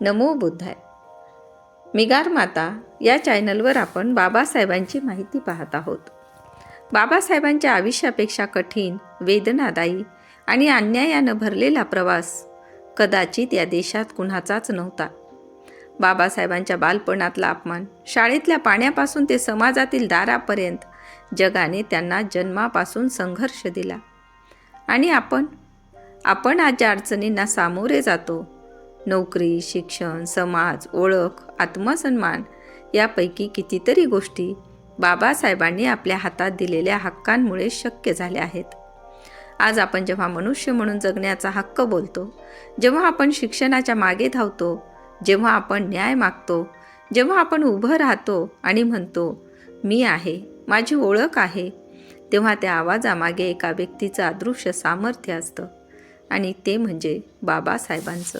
नमो बुद्धाय. मिगार माता या चॅनलवर आपण बाबासाहेबांची माहिती पाहत आहोत. बाबासाहेबांच्या आयुष्यापेक्षा कठीण, वेदनादायी आणि अन्यायानं भरलेला प्रवास कदाचित या देशात कुणाचाच नव्हता. बाबासाहेबांच्या बालपणातला अपमान, शाळेतल्या पाण्यापासून ते समाजातील दारापर्यंत जगाने त्यांना जन्मापासून संघर्ष दिला. आणि आपण आज ज्या अडचणींना सामोरे जातो, नोकरी, शिक्षण, समाज, ओळख, आत्मसन्मान यापैकी कितीतरी गोष्टी बाबासाहेबांनी आपल्या हातात दिलेल्या हक्कांमुळे शक्य झाल्या आहेत. आज आपण जेव्हा मनुष्य म्हणून जगण्याचा हक्क बोलतो, जेव्हा आपण शिक्षणाच्या मागे धावतो, जेव्हा आपण न्याय मागतो, जेव्हा आपण उभं राहतो आणि म्हणतो मी आहे, माझी ओळख आहे, तेव्हा त्या आवाजामागे एका व्यक्तीचं अदृश्य सामर्थ्य असतं आणि ते म्हणजे बाबासाहेबांचं.